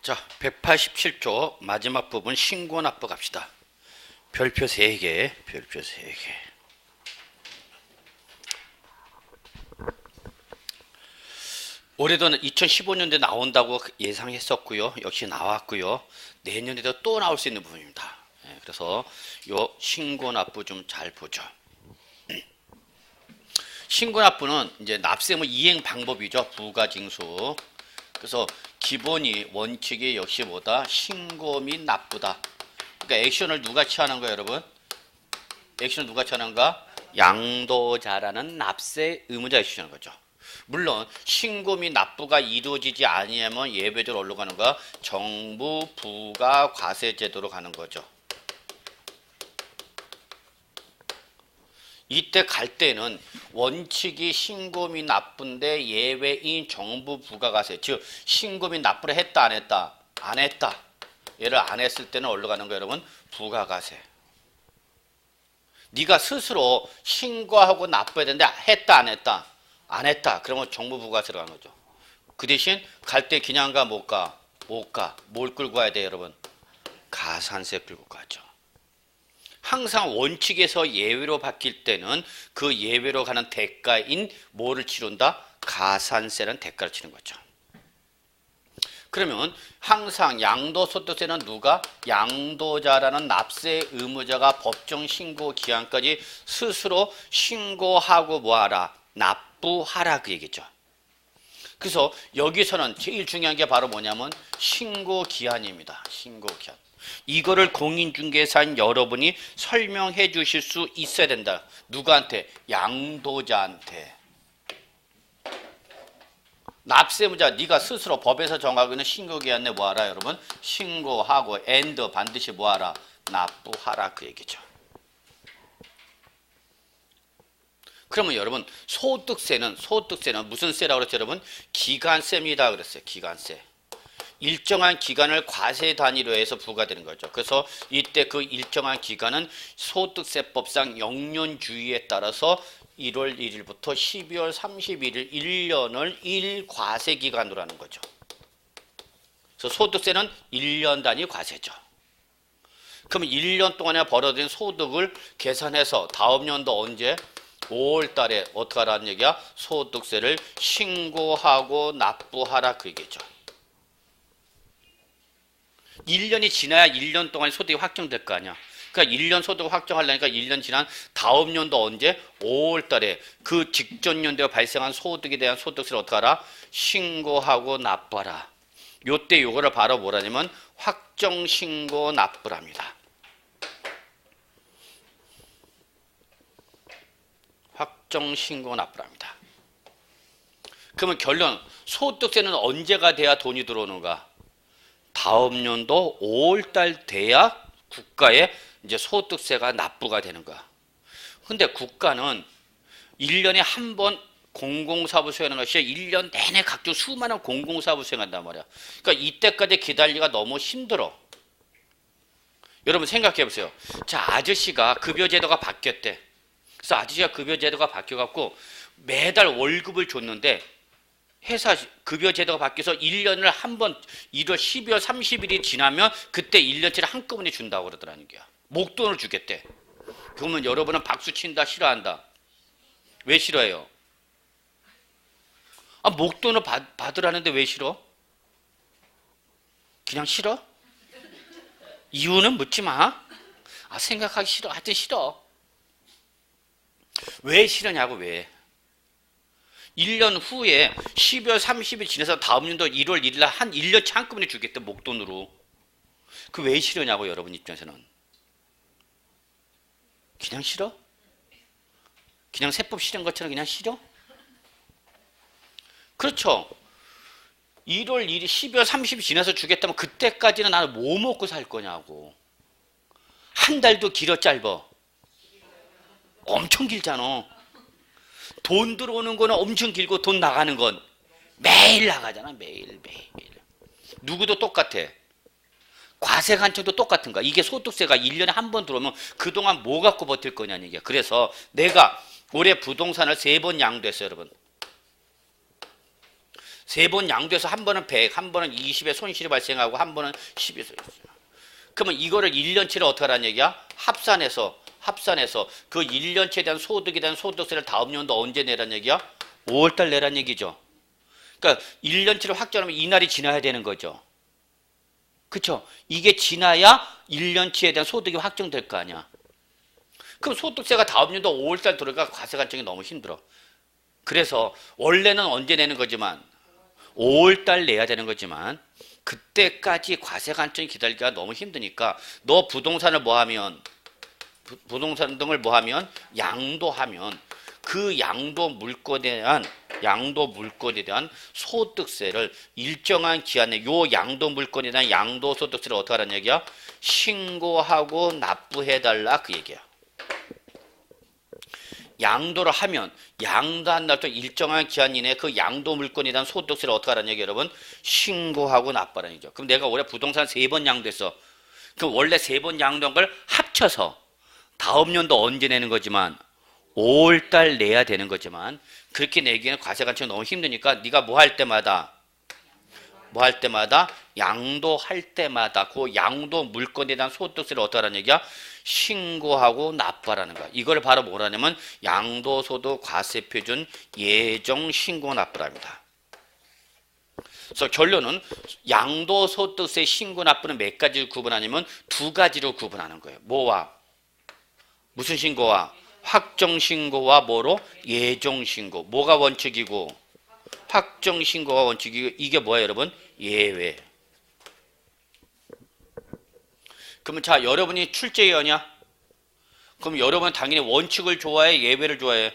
자, 187조 마지막 부분 신고납부 갑시다. 별표 3개, 별표 3개. 올해도 2015년도에 나온다고 예상했었고요. 역시 나왔고요. 내년에도 또 나올 수 있는 부분입니다. 그래서 요 신고납부 좀 잘 보죠. 신고납부는 이제 납세무 이행 방법이죠. 부가징수. 그래서 기본이 원칙이 역시 뭐다? 신고 및 납부다. 그러니까 액션을 누가 취하는 거예요, 여러분? 액션을 누가 취하는가? 양도자라는 납세 의무자가 취하는 거죠. 물론 신고 및 납부가 이루어지지 아니하면 예외적으로 어디로 가는가? 정부 부가 과세 제도로 가는 거죠. 이때 갈 때는 원칙이 신고 및 납부인데 예외인 정부 부가과세, 즉 신고 및 납부를 했다 안 했다? 안 했다. 얘를 안 했을 때는 어디로 가는 거예요, 여러분? 부가과세. 네가 스스로 신고하고 납부해야 되는데 했다 안 했다? 안 했다. 그러면 정부 부가세로 가는 거죠. 그 대신 갈 때 그냥 가 못 가? 못 가. 뭘 끌고 가야 돼요, 여러분? 가산세 끌고 가죠. 항상 원칙에서 예외로 바뀔 때는 그 예외로 가는 대가인 뭐를 치른다? 가산세라는 대가를 치는 거죠. 그러면 항상 양도소득세는 누가? 양도자라는 납세 의무자가 법정 신고 기한까지 스스로 신고하고 뭐하라? 납부하라 그 얘기죠. 그래서 여기서는 제일 중요한 게 바로 뭐냐면 신고 기한입니다. 신고 기한. 이거를 공인중개사인 여러분이 설명해 주실 수 있어야 된다. 누구한테? 양도자한테. 납세무자 네가 스스로 법에서 정하고 있는 신고기한에 뭐하라 여러분? 신고하고 and 반드시 뭐하라? 납부하라 그 얘기죠. 그러면 여러분 소득세는 무슨 세라고 그랬죠 여러분? 기간세입니다 그랬어요. 기간세. 일정한 기간을 과세 단위로 해서 부과되는 거죠. 그래서 이때 그 일정한 기간은 소득세법상 영년주의에 따라서 1월 1일부터 12월 31일 1년을 1과세 기간으로 하는 거죠. 그래서 소득세는 1년 단위 과세죠. 그러면 1년 동안에 벌어들인 소득을 계산해서 다음 년도 언제? 5월 달에 어떻게 하라는 얘기야? 소득세를 신고하고 납부하라 그 얘기죠. 1년이 지나야 1년 동안 소득이 확정될 거 아니야. 그러니까 1년 소득을 확정하려니까 1년 지난 다음 년도 언제? 5월 달에 그 직전 연도에 발생한 소득에 대한 소득세를 어떻게 하라? 신고하고 납부하라. 요때 요거를 바로 뭐라냐면 확정신고 납부랍니다. 확정신고 납부랍니다. 그러면 결론, 소득세는 언제가 돼야 돈이 들어오는가? 다음 연도 5월달 돼야 국가에 이제 소득세가 납부가 되는 거야. 근데 국가는 1년에 한 번 공공사업 수행하는 것이 1년 내내 각종 수많은 공공사업을 수행한단 말이야. 그러니까 이때까지 기다리기가 너무 힘들어. 여러분 생각해 보세요. 자, 아저씨가 급여제도가 바뀌었대. 그래서 아저씨가 급여제도가 바뀌어갖고 매달 월급을 줬는데 회사 급여제도가 바뀌어서 1년을 한 번 1월 12월 30일이 지나면 그때 1년치를 한꺼번에 준다고 그러더라는 거야. 목돈을 주겠대. 그러면 여러분은 박수 친다 싫어한다? 왜 싫어해요? 아, 목돈을 받으라는데 왜 싫어? 그냥 싫어? 이유는 묻지 마. 아, 생각하기 싫어. 하여튼 싫어. 왜 싫으냐고 왜? 1년 후에 12월 30일 지나서 다음 년도 1월 1일 날 한 1년치 한꺼번에 주겠대 목돈으로. 그 왜 싫으냐고 여러분 입장에서는. 그냥 싫어? 그냥 세법 싫은 것처럼 그냥 싫어? 그렇죠. 1월 1일 12월 30일 지나서 주겠다면 그때까지는 나는 뭐 먹고 살 거냐고. 한 달도 길어 짧아? 엄청 길잖아. 돈 들어오는 거는 엄청 길고 돈 나가는 건 매일 나가잖아. 매일. 누구도 똑같아. 과세 간청도 똑같은 거야. 이게 소득세가 1년에 한 번 들어오면 그동안 뭐 갖고 버틸 거냐는 얘기야. 그래서 내가 올해 부동산을 3번 양도했어요, 여러분. 세 번 양도해서 한 번은 100, 한 번은 20의 손실이 발생하고 한 번은 10의 손실. 그러면 이거를 1년치를 어떻게 하라는 얘기야? 합산해서 그 1년치에 대한 소득에 대한 소득세를 다음 연도 언제 내라는 얘기야? 5월달 내라는 얘기죠. 그러니까 1년치를 확정하면 이날이 지나야 되는 거죠. 그렇죠? 이게 지나야 1년치에 대한 소득이 확정될 거 아니야. 그럼 소득세가 다음 연도 5월달 들어가 과세 관청이 너무 힘들어. 그래서 원래는 언제 내는 거지만 5월달 내야 되는 거지만 그때까지 과세 관청이 기다리기가 너무 힘드니까 너 부동산을 뭐 하면 부동산 등을 뭐 하면 양도하면 그 양도 물건에 대한 소득세를 일정한 기한에 요 양도 물건에 대한 양도 소득세를 어떻게 하라는 얘기야? 신고하고 납부해달라 그 얘기야. 양도를 하면 양도한 날부터 일정한 기한 이내에 그 양도 물건에 대한 소득세를 어떻게 하라는 얘기 여러분? 신고하고 납부하라는 얘기죠. 그럼 내가 올해 부동산 3번 양도했어. 그럼 원래 3번 양도한 걸 합쳐서 다음 연도 언제 내는 거지만 5월달 내야 되는 거지만 그렇게 내기에는 과세 관청이 너무 힘드니까 네가 뭐 할 때마다 양도할 때마다 그 양도 물건에 대한 소득세를 어떻게 하라는 얘기야? 신고하고 납부하라는 거야. 이걸 바로 뭐라냐면 양도소득 과세표준 예정 신고 납부랍니다. 그래서 결론은 양도소득세 신고 납부는 몇 가지로 구분하냐면 2가지로 구분하는 거예요. 뭐와? 무슨 신고와? 확정신고와 뭐로? 예정신고. 뭐가 원칙이고? 확정신고가 원칙이고 이게 뭐야 여러분? 예외. 그러면 자 여러분이 출제위원이야? 그럼 여러분은 당연히 원칙을 좋아해? 예외를 좋아해?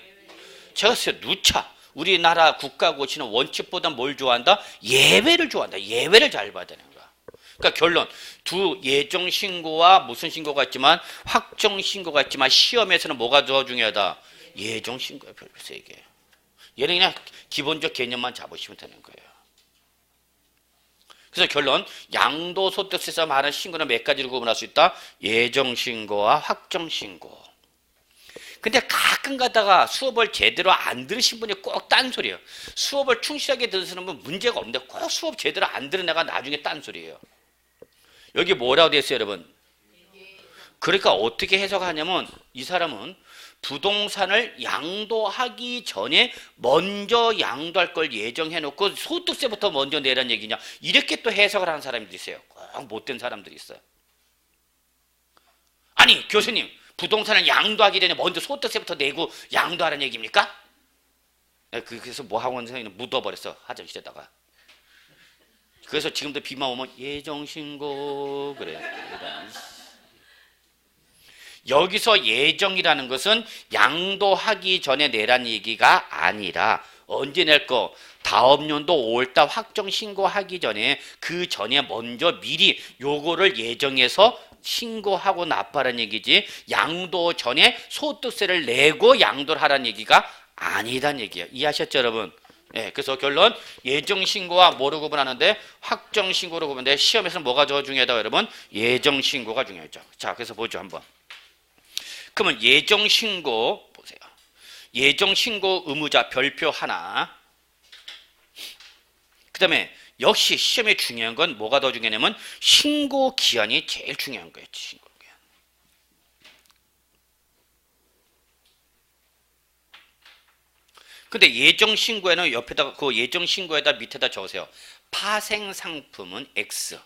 제가 누차 우리나라 국가고시는 원칙보다 뭘 좋아한다? 예외를 좋아한다. 예외를 잘 봐야 되는 거야. 그러니까 결론 두 예정신고와 무슨 신고가 있지만 확정신고가 있지만 시험에서는 뭐가 더 중요하다? 예정신고야. 별로서 이게. 얘는 그냥 기본적 개념만 잡으시면 되는 거예요. 그래서 결론 양도소득세에서 말하는 신고는 몇 가지로 구분할 수 있다? 예정신고와 확정신고. 근데 가끔 가다가 수업을 제대로 안 들으신 분이 꼭 딴소리예요. 수업을 충실하게 들으시는 분 문제가 없는데 꼭 수업 제대로 안 들은 애가 나중에 딴소리예요. 여기 뭐라고 되어 있어요 여러분? 그러니까 어떻게 해석하냐면 이 사람은 부동산을 양도하기 전에 먼저 양도할 걸 예정해놓고 소득세부터 먼저 내라는 얘기냐 이렇게 또 해석을 하는 사람들이 있어요. 꼭 못된 사람들이 있어요. 아니 교수님 부동산을 양도하기 전에 먼저 소득세부터 내고 양도하라는 얘기입니까? 그래서 뭐 학원 선생님은 묻어버렸어 화장실에다가. 그래서 지금도 비만 오면 예정신고 그래. 여기서 예정이라는 것은 양도하기 전에 내라는 얘기가 아니라 언제 낼 거? 다음 연도 5월달 확정 신고하기 전에 그 전에 먼저 미리 요거를 예정해서 신고하고 납부하라는 얘기지 양도 전에 소득세를 내고 양도를 하라는 얘기가 아니란 얘기예요. 이해하셨죠 여러분? 예, 그래서 결론 예정신고와 뭐로 구분하는데 확정신고로 구분하는데 시험에서는 뭐가 더 중요하다 여러분? 예정신고가 중요하죠. 자 그래서 보죠 한번. 그러면 예정신고 보세요. 예정신고 의무자 별표 하나. 그 다음에 역시 시험에 중요한 건 뭐가 더 중요하냐면 신고 기한이 제일 중요한 거예요. 신고 기한. 근데 예정신고에는 옆에다가 그 예정신고에다 밑에다 적으세요. 파생상품은 X.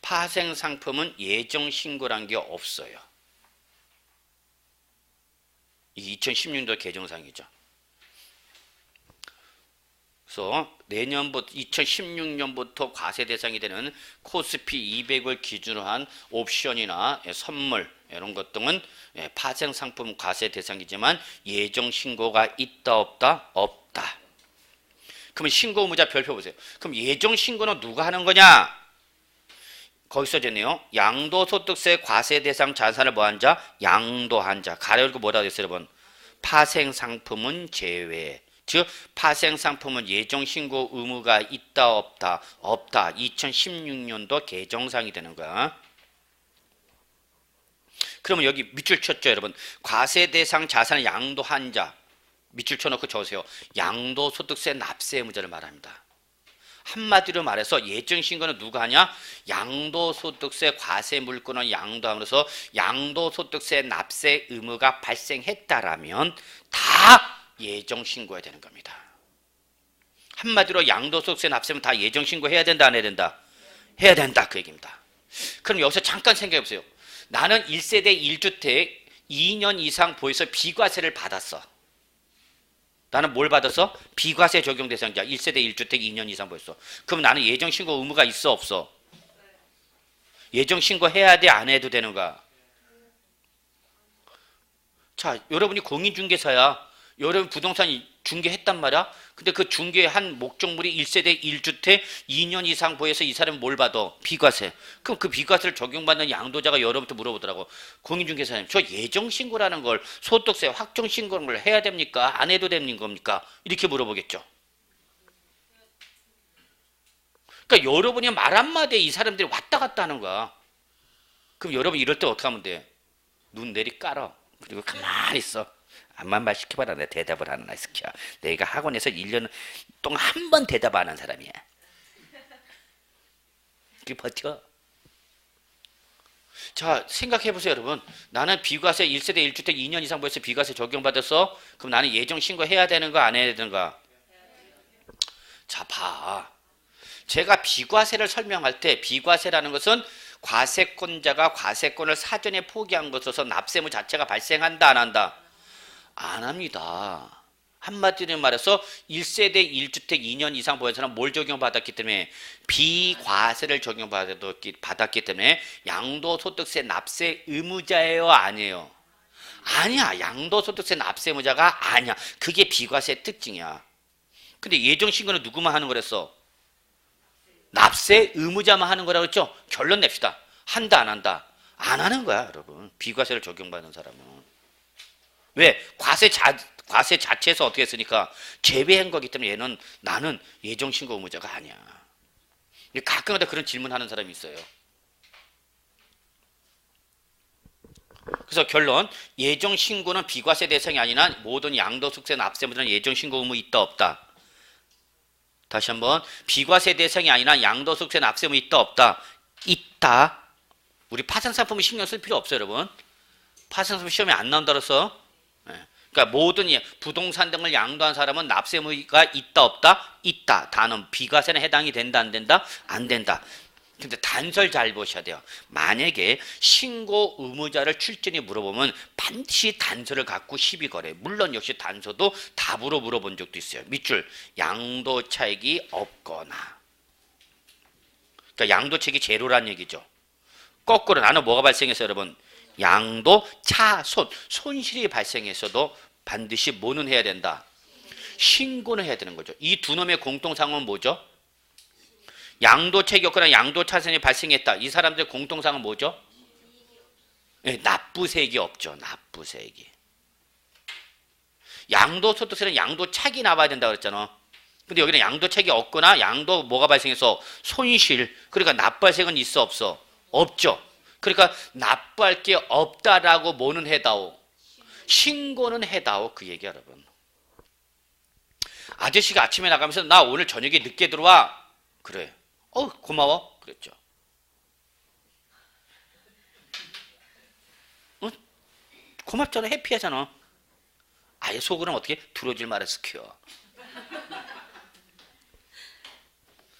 파생상품은 예정신고란 게 없어요. 이 2016년도 개정상이죠. 그래서 내년부터 2016년부터 과세 대상이 되는 코스피 200을 기준으로 한 옵션이나 선물 이런 것 등은 파생 상품 과세 대상이지만 예정 신고가 있다 없다? 없다. 그러면 신고 의무자 별표 보세요. 그럼 예정 신고는 누가 하는 거냐? 거기 써졌네요. 양도소득세 과세 대상 자산을 뭐한 자? 양도한 자. 가로 열고 뭐라고 했어요 여러분? 파생상품은 제외. 즉 파생상품은 예정신고 의무가 있다 없다? 없다. 2016년도 개정상이 되는 거야. 그러면 여기 밑줄 쳤죠 여러분? 과세 대상 자산을 양도한 자. 밑줄 쳐놓고 적으세요. 양도소득세 납세 의무자를 말합니다. 한마디로 말해서 예정신고는 누가 하냐? 양도소득세 과세 물건을 양도함으로써 양도소득세 납세 의무가 발생했다라면 다 예정신고해야 되는 겁니다. 한마디로 양도소득세 납세면 다 예정신고해야 된다, 안 해야 된다? 해야 된다, 그 얘기입니다. 그럼 여기서 잠깐 생각해 보세요. 나는 1세대 1주택 2년 이상 보유해서 비과세를 받았어. 나는 뭘 받았어? 비과세 적용 대상자 1세대 1주택 2년 이상 보였어. 그럼 나는 예정신고 의무가 있어 없어? 예정신고 해야 돼, 안 해도 되는가? 자, 여러분이 공인중개사야. 여러분 부동산 중개했단 말이야. 근데 그 중개한 목적물이 1세대 1주택 2년 이상 보여서 이 사람은 뭘 받아? 비과세. 그럼 그 비과세를 적용받는 양도자가 여러분한테 물어보더라고. 공인중개사님, 저 예정신고라는 걸 소득세 확정신고를 걸 해야 됩니까? 안 해도 되는 겁니까? 이렇게 물어보겠죠. 그러니까 여러분이 말 한마디에 이 사람들이 왔다 갔다 하는 거야. 그럼 여러분 이럴 때 어떻게 하면 돼? 눈 내리 깔아. 그리고 가만히 있어. 암만 말 시켜봐라. 내가 대답을 하는 시켜. 내가 학원에서 1년 동안 한 번 대답 안 한 사람이야. 이렇게 버텨. 자, 생각해보세요, 여러분. 나는 비과세 1세대 1주택 2년 이상 보여서 비과세 적용받았어. 그럼 나는 예정신고 해야 되는 거, 안 해야 되는 거? 자, 봐. 제가 비과세를 설명할 때 비과세라는 것은 과세권자가 과세권을 사전에 포기한 것으로서 납세무 자체가 발생한다, 안 한다? 안 합니다. 한마디로 말해서 1세대 1주택 2년 이상 보유 사람 뭘 적용받았기 때문에 비과세를 적용받았기 때문에 양도소득세 납세 의무자예요, 아니에요? 아니야. 양도소득세 납세 의무자가 아니야. 그게 비과세의 특징이야. 근데 예정신고는 누구만 하는 거랬어? 납세 의무자만 하는 거라고 했죠? 결론 냅시다. 한다, 안 한다? 안 하는 거야, 여러분. 비과세를 적용받는 사람은. 왜? 과세 자체에서 어떻게 했으니까 제외한 거기 때문에 얘는 나는 예정신고 의무자가 아니야. 가끔가다 그런 질문하는 사람이 있어요. 그래서 결론, 예정신고는 비과세 대상이 아니나 모든 양도소득세 납세물은 예정신고 의무 있다 없다? 다시 한번, 비과세 대상이 아니라 양도소득세 납세 의무 있다 없다? 있다. 우리 파생상품은 신경 쓸 필요 없어요, 여러분. 파생상품 시험에 안 나온다 그래서. 그러니까 모든 부동산 등을 양도한 사람은 납세 의무가 있다 없다? 있다. 다는 비과세는 해당이 된다, 안 된다? 안 된다. 근데 단서를 잘 보셔야 돼요. 만약에 신고 의무자를 출전히 물어보면 반드시 단서를 갖고 시비 거래. 물론 역시 단서도 답으로 물어본 적도 있어요. 밑줄, 양도 차익이 없거나. 그러니까 양도 차익이 제로란 얘기죠. 거꾸로 나는 뭐가 발생했어요, 여러분? 양도 차손, 손실이 발생했어도 반드시 뭐는 해야 된다? 신고는 해야 되는 거죠. 이 두 놈의 공통상은 뭐죠? 양도차익이 없거나 양도차손이 발생했다. 이 사람들의 공통상은 뭐죠? 네, 납부세액이 없죠. 납부세액이. 양도소득세는 양도차익이 나와야 된다고 그랬잖아. 근데 여기는 양도차익이 없거나 양도 뭐가 발생해서 손실, 그러니까 납부세액은 있어 없어? 없죠. 그러니까 납부할 게 없다라고 뭐는 해다오? 신고는 해다오. 그 얘기 여러분. 아저씨가 아침에 나가면서 나 오늘 저녁에 늦게 들어와. 그래. 고마워. 그랬죠. 고맙잖아. 해피하잖아. 아예 속으로는 어떻게? 들어오질 말아 시켜.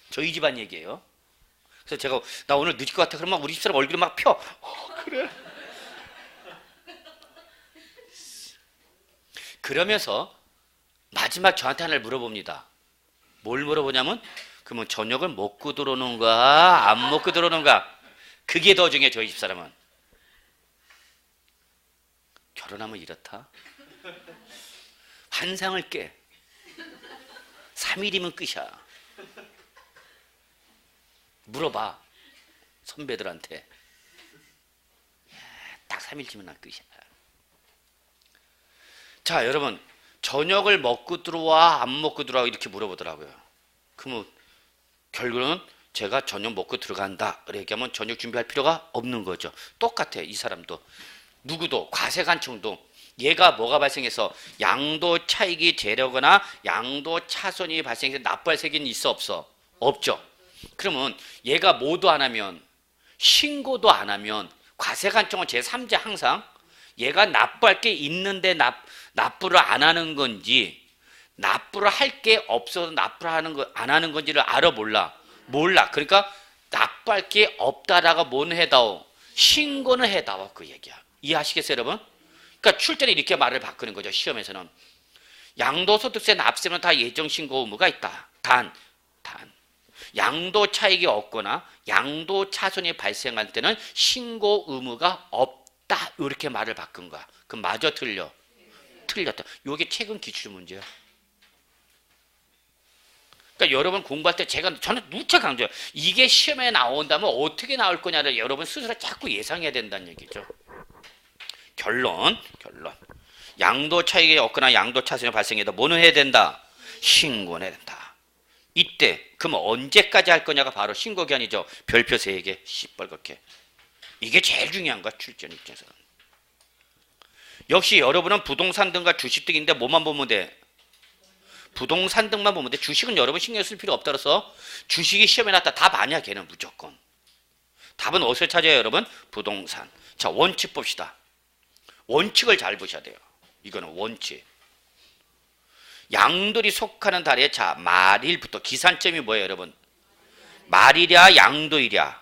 저희 집안 얘기예요. 그래서 제가 나 오늘 늦을 것 같아. 그러면 우리 집사람 얼굴이 막 펴. 그래. 그러면서 마지막 저한테 하나를 물어봅니다. 뭘 물어보냐면 그러면 저녁을 먹고 들어오는가 안 먹고 들어오는가? 그게 더 중요해. 저희 집사람은. 결혼하면 이렇다. 환상을 깨. 3일이면 끝이야. 물어봐. 선배들한테. 딱 3일쯤은 난 끝이야. 자, 여러분. 저녁을 먹고 들어와 안 먹고 들어와 이렇게 물어보더라고요. 그러면 결국은 제가 저녁 먹고 들어간다 얘기하면 저녁 준비할 필요가 없는 거죠. 똑같아. 이 사람도. 누구도 과세관청도 얘가 뭐가 발생해서 양도 차익이 재려거나 양도 차손이 발생해서 납부할 세금이 있어 없어? 없죠. 그러면 얘가 뭐도 안 하면 신고도 안 하면 과세관청은 제3자 항상 얘가 납부할 게 있는데 납부를 안 하는 건지 납부를 할 게 없어서 납부를 하는 거 안 하는 건지를 알아 몰라. 그러니까 납부할 게 없다라고 뭐는 해다오? 신고는 해다오 그 얘기야. 이해하시겠어요 여러분? 그러니까 출제는 이렇게 말을 바꾸는 거죠. 시험에서는 양도소득세 납세는 다 예정신고 의무가 있다. 단 양도 차익이 없거나 양도 차손이 발생할 때는 신고 의무가 없다. 이렇게 말을 바꾼 거야. 그럼 마저 틀렸다. 이게 최근 기출 문제야. 그러니까 여러분 공부할 때 저는 누차 강조해요. 이게 시험에 나온다면 어떻게 나올 거냐를 여러분 스스로 자꾸 예상해야 된다는 얘기죠. 결론. 양도 차익이 없거나 양도 차손이 발생해도 뭐는 해야 된다? 신고는 해야 된다. 이때 그럼 언제까지 할 거냐가 바로 신고기한이죠. 별표 3개 시뻘겋게. 이게 제일 중요한 거야. 출전 입장에서는. 역시 여러분은 부동산 등과 주식 등인데 뭐만 보면 돼? 부동산 등만 보면 돼. 주식은 여러분 신경 쓸 필요 없다 그래서 주식이 시험에 나왔다 답 아니야. 걔는 무조건. 답은 어디서 찾아요 여러분? 부동산. 자 원칙 봅시다. 원칙을 잘 보셔야 돼요. 이거는 원칙. 양돌이 속하는 달에 자 말일부터 기산점이 뭐예요 여러분? 말일이야 양도일이야?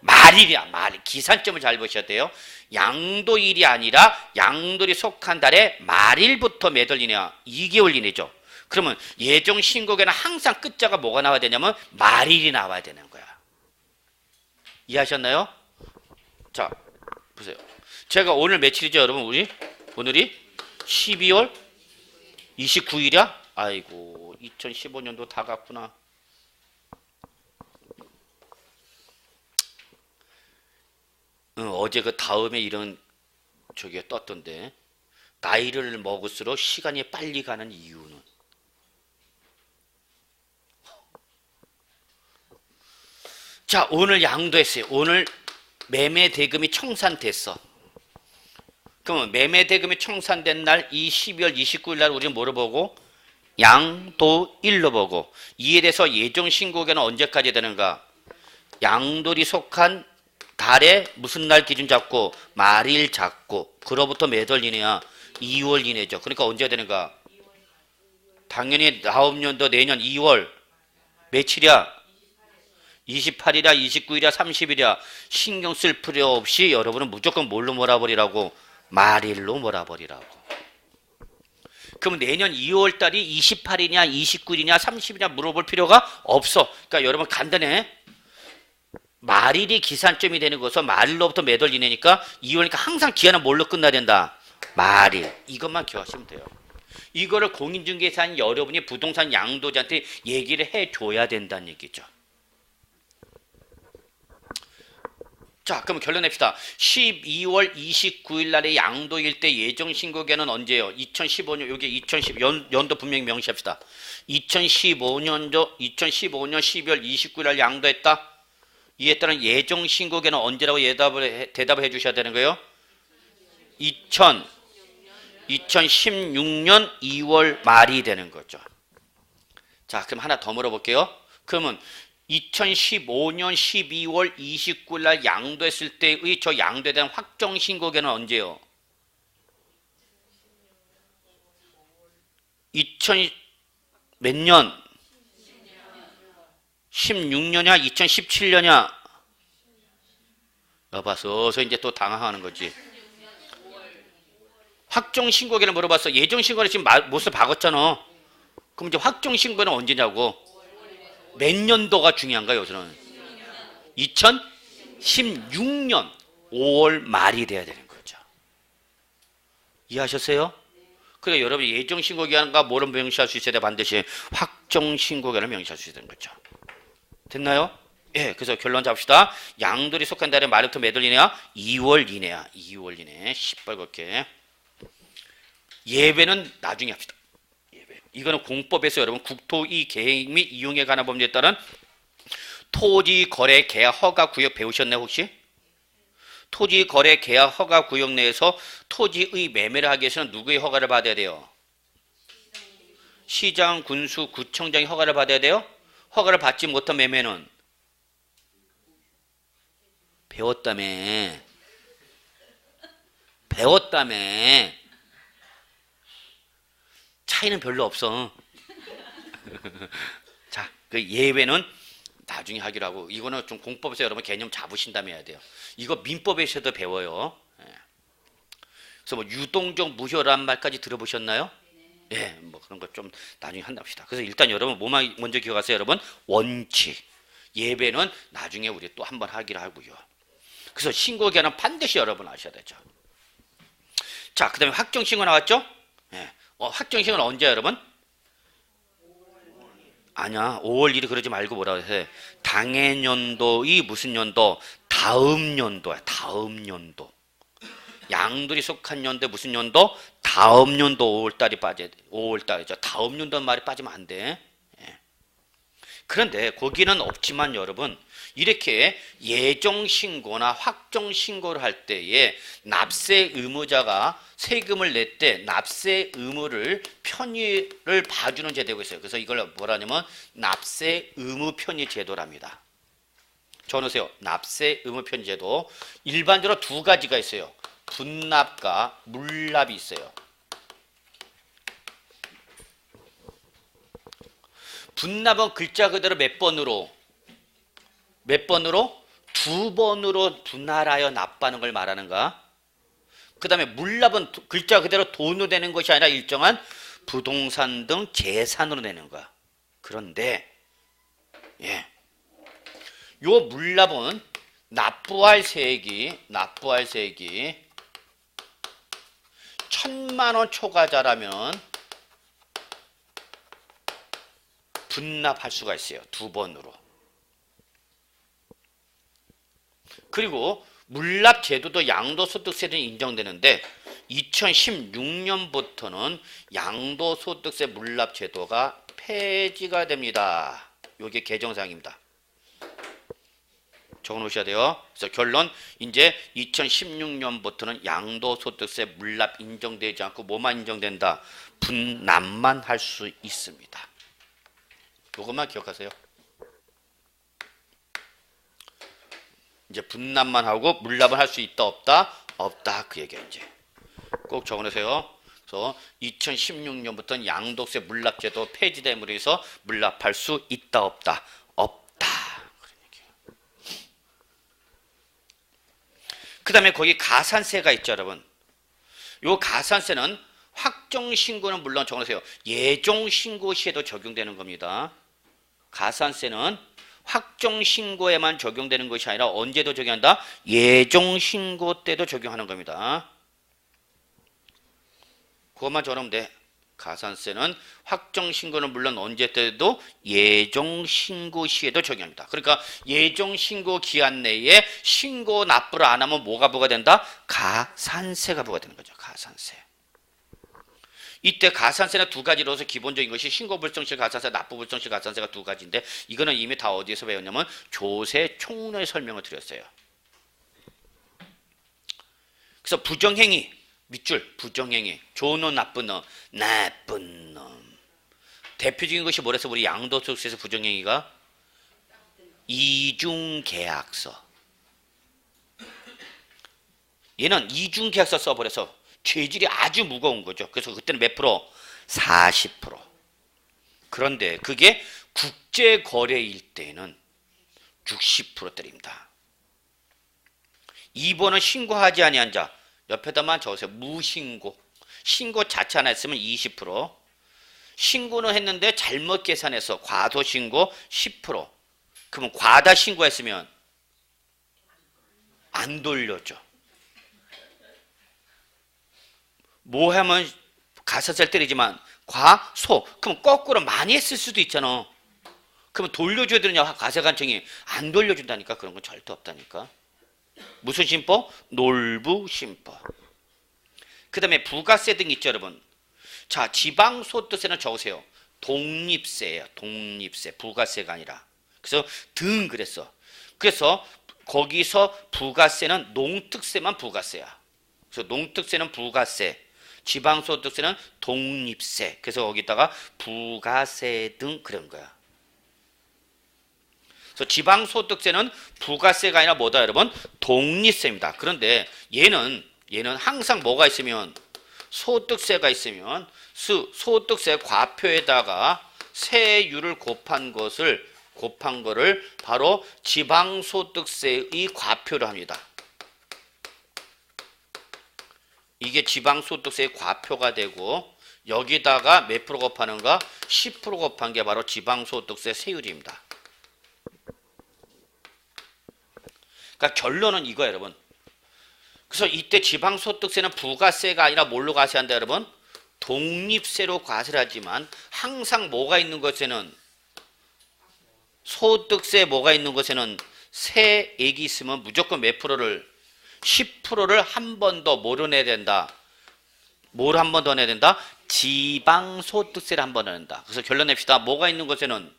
말일이야. 기산점을 잘 보셔야 돼요. 양도일이 아니라 양돌이 속한 달에 말일부터 몇 월 이내야? 2개월 이내죠. 그러면 예정 신고에는 항상 끝자가 뭐가 나와야 되냐면 말일이 나와야 되는 거야. 이해하셨나요? 자 보세요. 제가 오늘 며칠이죠 여러분? 오늘이 12월 29일이야? 아이고 2015년도 다 갔구나. 어제 그 다음에 이런 저게 떴던데 나이를 먹을수록 시간이 빨리 가는 이유는 자 오늘 양도했어요. 오늘 매매 대금이 청산됐어. 그러면 매매 대금이 청산된 날 이 12월 29일 날 우리는 뭐를 보고? 양도일로 보고 이에 대해서 예정 신고기는 언제까지 되는가? 양돌이 속한 달에 무슨 날 기준 잡고 말일 잡고 그로부터 몇 월 이내야? 2월 이내죠. 그러니까 언제 되는가? 당연히 다음년도 내년 2월 며칠이야? 28일이야 29일이야 30일이야 신경 쓸 필요 없이 여러분은 무조건 뭘로 몰아버리라고? 말일로 몰아버리라고. 그러면 내년 2월 달이 28일이냐 29일이냐 30일이냐 물어볼 필요가 없어. 그러니까 여러분 간단해. 말일이 기산점이 되는 것은 말일로부터 몇 월 이내니까 2월이니까 항상 기한은 뭘로 끝나야 된다? 말일. 이것만 기억하시면 돼요. 이거를 공인중개사인 여러분이 부동산 양도자한테 얘기를 해줘야 된다는 얘기죠. 자, 그럼 결론 냅시다. 12월 29일 날에 양도일 때 예정 신고기한은 언제예요? 2015년, 여기 2010, 연도 분명히 명시합시다. 2015년 12월 29일 날 양도했다? 이에 따른 예정 신고기한은 언제라고 대답을 해 주셔야 되는 거예요? 2016년 2월 말이 되는 거죠. 자, 그럼 하나 더 물어볼게요. 그러면 2015년 12월 29일 날 양도했을 때의 저 양도에 대한 확정 신고기는 언제요? 2000 몇 년? 16년이야? 2017년이야? 여봐서 이제 또 당황하는 거지. 확정 신고기를 물어봤어. 예정 신고는 지금 못을 박았잖아. 그럼 이제 확정 신고는 언제냐고? 몇 년도가 중요한가요? 여기서는 2016년 5월 말이 돼야 되는 거죠. 이해하셨어요? 그래 여러분 예정 신고기한과 뭐를 명시할 수 있어야 돼? 반드시 확정 신고기한을 명시할 수 있어야 되는 거죠. 됐나요? 예, 그래서 결론 잡읍시다. 양돌이 속한 달에 말부터 몇 월 이내야? 2월 이내야. 2월 이내. 시뻘겋게. 예배는 나중에 합시다. 이거는 공법에서 여러분 국토이 계획 및 이용에 관한 법률에 따른 토지 거래 계약 허가 구역 배우셨나요 혹시? 토지 거래 계약 허가 구역 내에서 토지의 매매를 하기 위해서는 누구의 허가를 받아야 돼요? 시장, 군수, 구청장의 허가를 받아야 돼요? 허가를 받지 못한 매매는 배웠다며. 차이는 별로 없어. 자, 그 예외는 나중에 하기로 하고, 이거는 좀 공법에서 여러분 개념 잡으신 다음에 해야 돼요. 이거 민법에서도 배워요. 그래서 뭐 유동적 무효란 말까지 들어보셨나요? 예, 뭐 그런 거 좀 나중에 한답시다. 그래서 일단 여러분 뭐만 먼저 기억하세요, 여러분? 원칙. 예배는 나중에 우리 또 한번 하기로 하고요. 그래서 신고 기한은 반드시 여러분 아셔야 되죠. 자, 그다음에 확정 신고 나왔죠? 예. 확정 신고는 언제야, 여러분? 아니야, 5월 1일 그러지 말고 뭐라고 해? 당해년도의 무슨 연도? 다음 연도야, 다음 연도. 양들이 속한 연도에 무슨 연도? 다음 연도 5월달이 빠져야 돼. 5월달이죠. 다음 연도 말이 빠지면 안 돼. 예. 그런데 거기는 없지만 여러분, 이렇게 예정신고나 확정신고를 할 때에 납세 의무자가 세금을 낼 때 납세 의무를 편의를 봐주는 제도가 있어요. 그래서 이걸 뭐라 하냐면 납세 의무 편의 제도랍니다. 적어놓으세요. 납세 의무 편의 제도. 일반적으로 두 가지가 있어요. 분납과 물납이 있어요. 분납은 글자 그대로 몇 번으로? 두 번으로 분할하여 납부하는 걸 말하는가? 그 다음에 물납은 글자 그대로 돈으로 되는 것이 아니라 일정한 부동산 등 재산으로 내는 거야. 그런데 요 물납은 납부할 세액이 1,000만 원 초과자라면 분납할 수가 있어요. 두 번으로. 그리고 물납 제도도 양도소득세는 인정되는데 2016년부터는 양도소득세 물납 제도가 폐지가 됩니다. 이게 개정사항입니다. 적어놓으셔야 돼요. 그래서 결론, 이제 2016년부터는 양도소득세 물납 인정되지 않고 뭐만 인정된다? 분납만 할 수 있습니다. 이것만 기억하세요. 이제 분납만 하고 물납은 할 수 있다 없다? 없다, 그 얘기야. 이제 꼭 적어놓으세요. 그래서 2016년부터는 양도세 물납제도 폐지됨으로 해서 물납할 수 있다 없다? 없다. 그 다음에 거기 가산세가 있죠, 여러분. 요 가산세는 확정신고는 물론 적어놓으세요. 예정신고 시에도 적용되는 겁니다. 가산세는 확정신고에만 적용되는 것이 아니라 언제도 적용한다? 예정신고 때도 적용하는 겁니다. 그것만 적으면 돼. 가산세는 확정신고는 물론 언제 때도 예정신고 시에도 적용합니다. 그러니까 예정신고 기한 내에 신고 납부를 안 하면 뭐가 부과된다? 가산세가 부과되는 거죠. 가산세. 이때 가산세는 두 가지로서 기본적인 것이 신고불성실 가산세, 납부불성실 가산세가 두 가지인데 이거는 이미 다 어디에서 배웠냐면 조세 총론에 설명을 드렸어요. 그래서 부정행위, 밑줄 부정행위, 좋은 놈, 나쁜 놈, 나쁜 놈. 대표적인 것이 뭐래서 우리 양도소득세에서 부정행위가 이중계약서. 얘는 이중계약서 써버려서 죄질이 아주 무거운 거죠. 그래서 그때는 몇 프로? 40%. 그런데 그게 국제거래일 때는 60%대입니다. 2번은 신고하지 아니한 자. 옆에다만 적으세요. 무신고. 신고 자체 안 했으면 20%. 신고는 했는데 잘못 계산해서 과소신고 10%. 그러면 과다신고했으면 안 돌려줘. 뭐 하면 가산세를 때리지만 과소. 그럼 거꾸로 많이 했을 수도 있잖아. 그러면 돌려줘야 되느냐? 가세관청이 안 돌려준다니까. 그런 건 절대 없다니까. 무슨 신법? 놀부신법. 그 다음에 부가세 등 있죠, 여러분. 자, 지방소득세는 적으세요. 독립세예요. 독립세. 부가세가 아니라. 그래서 등 그랬어. 그래서 거기서 부가세는 농특세만 부가세야. 그래서 농특세는 부가세. 지방소득세는 독립세. 그래서 거기다가 부가세 등 그런 거야. 그래서 지방소득세는 부가세가 아니라 뭐다 여러분? 독립세입니다. 그런데 얘는 항상 뭐가 있으면 소득세가 있으면 소득세 과표에다가 세율을 곱한 거를 바로 지방소득세의 과표를 합니다. 이게 지방소득세의 과표가 되고 여기다가 몇 프로 곱하는가? 10% 곱한 게 바로 지방소득세 세율입니다. 그러니까 결론은 이거예요, 여러분. 그래서 이때 지방소득세는 부가세가 아니라 뭘로 과세한다, 여러분? 독립세로 과세를 하지만 항상 뭐가 있는 것에는 소득세 뭐가 있는 것에는 세액이 있으면 무조건 몇 프로를 10%를 한 번 더 뭐로 내야 된다? 뭘 한 번 더 내야 된다? 지방소득세를 한 번 더 낸다. 그래서 결론 냅시다. 뭐가 있는 것에는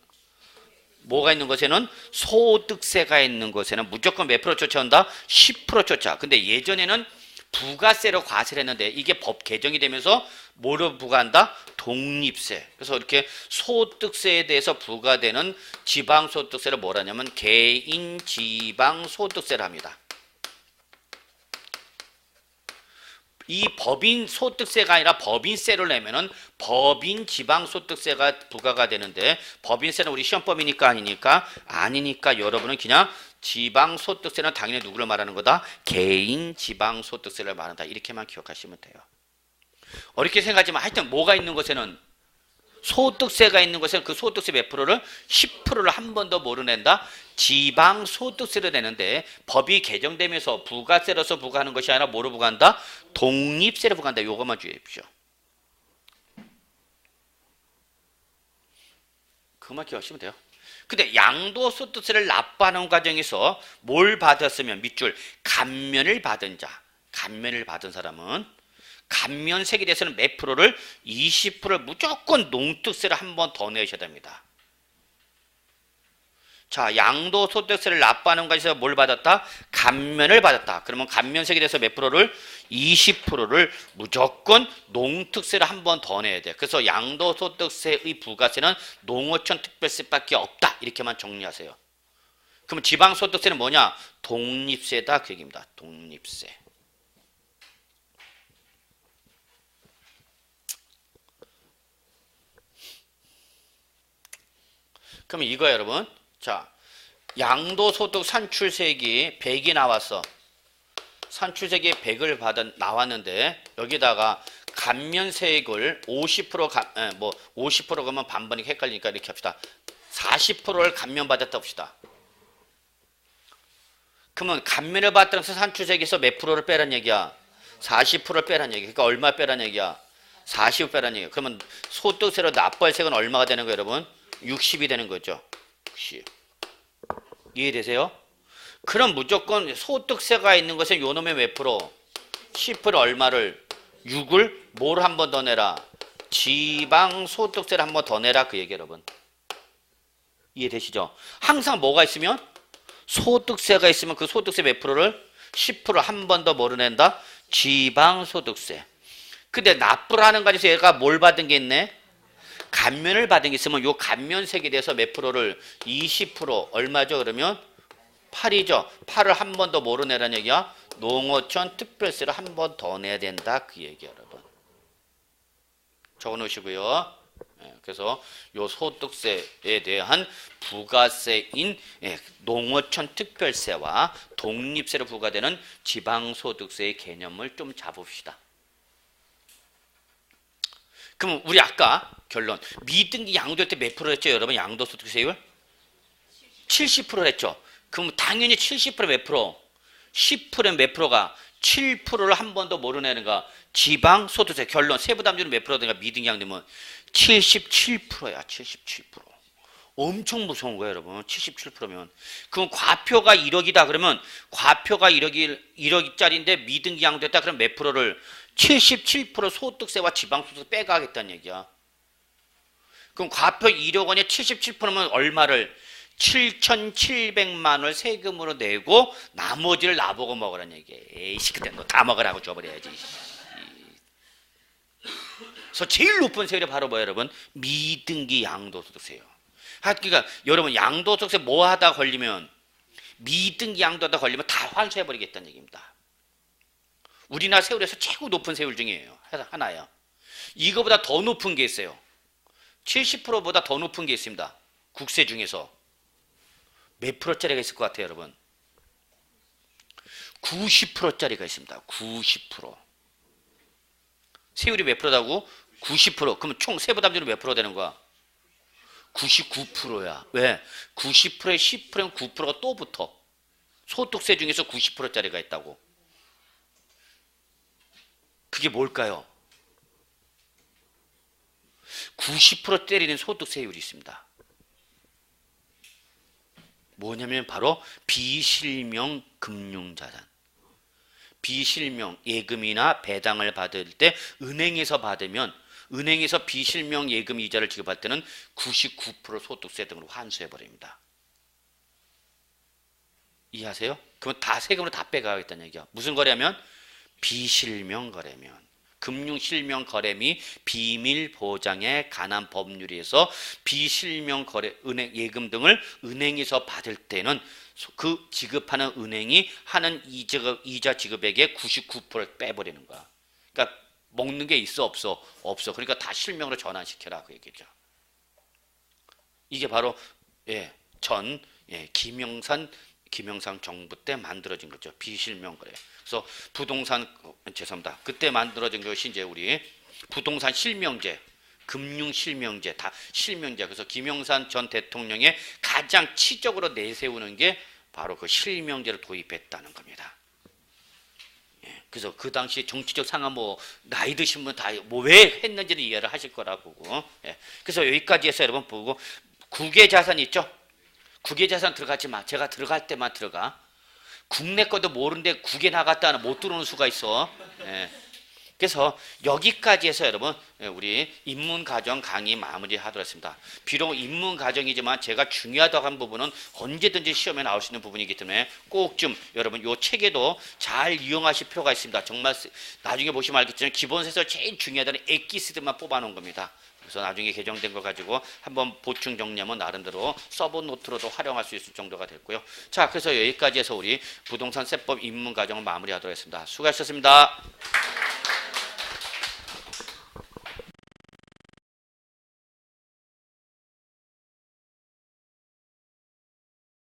소득세가 있는 것에는 무조건 몇 프로 쫓아온다? 10% 쫓아. 근데 예전에는 부가세로 과세를 했는데 이게 법 개정이 되면서 뭐로 부과한다? 독립세. 그래서 이렇게 소득세에 대해서 부과되는 지방소득세를 뭐라 하냐면 개인 지방소득세를 합니다. 이 법인 소득세가 아니라 법인세를 내면은 법인 지방소득세가 부과가 되는데 법인세는 우리 시험법이니까 아니니까 여러분은 그냥 지방소득세는 당연히 누구를 말하는 거다? 개인 지방소득세를 말한다. 이렇게만 기억하시면 돼요. 어렵게 생각하지만 하여튼 뭐가 있는 것에는 소득세가 있는 것은 그 소득세 몇 프로를 10%를 한 번 더 뭐로 낸다? 지방소득세를 내는데 법이 개정되면서 부가세로서 부과하는 것이 아니라 뭐로 부과한다? 독립세로 부과한다. 요것만 주의해 주십시오. 그것만 기억하시면 돼요. 근데 양도소득세를 납부하는 과정에서 뭘 받았으면 밑줄 감면을 받은 사람은 감면세에 대해서는 몇 프로를 20%를 무조건 농특세를 한 번 더 내셔야 됩니다. 자, 양도소득세를 납부하는 것에서 뭘 받았다? 감면을 받았다. 그러면 감면세에 대해서 몇 프로를? 20%를 무조건 농특세를 한 번 더 내야 돼. 그래서 양도소득세의 부가세는 농어촌 특별세밖에 없다. 이렇게만 정리하세요. 그러면 지방소득세는 뭐냐? 독립세다. 그 얘기입니다. 독립세. 그러면 이거예요, 여러분. 자, 양도소득 산출세액이 100이 나왔어. 산출세액이 100을 나왔는데 여기다가 감면세액을 50% 그러면 반반이 헷갈리니까 이렇게 합시다. 40%를 감면받았다 봅시다. 그러면 감면을 받다는 산출세액에서 몇 프로를 빼란 얘기야? 40%를 빼란 얘기야. 그러니까 얼마 빼란 얘기야? 40% 빼란 얘기야. 그러면 소득세로 납부할 세액은 얼마가 되는 거예요, 여러분? 60이 되는 거죠. 60. 이해되세요? 그럼 무조건 소득세가 있는 것은 요 놈의 몇 프로? 10% 얼마를? 6을 뭘 한 번 더 내라? 지방소득세를 한 번 더 내라. 그 얘기 여러분. 이해되시죠? 항상 뭐가 있으면? 소득세가 있으면 그 소득세 몇 프로를? 10% 한 번 더 뭐를 낸다? 지방소득세. 근데 납부를 하는 과정에서 얘가 뭘 받은 게 있네? 감면을 받은 게 있으면 요 감면세에 대해서 몇 프로를 20% 얼마죠? 그러면 8이죠. 8을 한 번 더 뭐로 내라는 얘기야? 농어촌 특별세를 한 번 더 내야 된다. 그 얘기야, 여러분. 적어 놓으시고요. 그래서 요 소득세에 대한 부가세인 농어촌 특별세와 독립세로 부과되는 지방소득세의 개념을 좀 잡읍시다. 그럼 우리 아까 결론 미등기 양도할 때 몇 프로 했죠, 여러분? 양도소득세율 70% 했죠. 그럼 당연히 70% 몇 프로? 10%면 몇 프로가? 7%를 한 번 더 뭐로 내는가? 지방소득세. 결론 세부담주는 몇 프로가 되는가? 미등기 양도면 77%야. 77%. 엄청 무서운 거예요, 여러분. 77%면. 그럼 과표가 1억이다. 그러면 과표가 1억짜리인데 미등기 양도했다. 그럼 몇 프로를? 77% 소득세와 지방소득세 빼가겠다는 얘기야. 그럼 과표 1억 원에 77%면 얼마를? 7,700만 원을 세금으로 내고 나머지를 나보고 먹으라는 얘기야. 에이씨, 그때 너 다 먹으라고 줘버려야지. 그래서 제일 높은 세율이 바로 뭐예요, 여러분? 미등기 양도소득세예요. 그러니까 여러분 양도소득세 뭐 하다 걸리면 미등기 양도하다 걸리면 다 환수해 버리겠다는 얘기입니다. 우리나라 세율에서 최고 높은 세율 중이에요. 하나요. 이거보다 더 높은 게 있어요. 70%보다 더 높은 게 있습니다. 국세 중에서 몇 프로짜리가 있을 것 같아요, 여러분? 90%짜리가 있습니다. 90%. 세율이 몇 프로다고? 90%. 그러면 총 세부담률은 몇 프로 되는 거야? 99%야. 왜? 90%에 10%면 9%가 또 붙어. 소득세 중에서 90%짜리가 있다고. 그게 뭘까요? 90% 때리는 소득세율이 있습니다. 뭐냐면 바로 비실명 금융자산. 비실명 예금이나 배당을 받을 때 은행에서 받으면 은행에서 비실명 예금 이자를 지급할 때는 99% 소득세 등으로 환수해 버립니다. 이해하세요? 그러면 다 세금으로 다 빼가겠다는 얘기야. 무슨 거래하면? 비실명 거래면. 금융실명 거래 및 비밀 보장에 관한 법률에서 비실명 거래 은행 예금 등을 은행에서 받을 때는 그 지급하는 은행이 하는 이자 지급액의 99%를 빼버리는 거야. 그러니까 먹는 게 있어 없어? 없어. 그러니까 다 실명으로 전환시켜라 그 얘기죠. 이게 바로 김영삼 정부 때 만들어진 거죠. 비실명 거래. 그래서 부동산 죄송합니다. 그때 만들어진 것이 이제 우리 부동산 실명제, 금융 실명제, 다 실명제. 그래서 김영삼 전 대통령의 가장 치적으로 내세우는 게 바로 그 실명제를 도입했다는 겁니다. 그래서 그 당시 정치적 상황 뭐 나이 드신 분 다 뭐 왜 했는지는 이해를 하실 거라고 보고. 그래서 여기까지 해서 여러분 보고 국외자산 있죠? 국외자산 들어가지 마. 제가 들어갈 때만 들어가. 국내 것도 모르는데 국외 나갔다는 못 들어오는 수가 있어. 그래서 여기까지 해서 여러분 우리 인문가정 강의 마무리하도록 하겠습니다. 비록 인문가정이지만 제가 중요하다고 한 부분은 언제든지 시험에 나올 수 있는 부분이기 때문에 꼭 좀 여러분 이 책에도 잘 이용하실 필요가 있습니다. 정말 나중에 보시면 알겠지만 기본세에서 제일 중요하다는 엑기스들만 뽑아놓은 겁니다. 그래서 나중에 개정된 거 가지고 한번 보충 정리하면 나름대로 서브노트로도 활용할 수 있을 정도가 됐고요. 자, 그래서 여기까지 해서 우리 부동산 세법 입문과정을 마무리하도록 하겠습니다. 수고하셨습니다.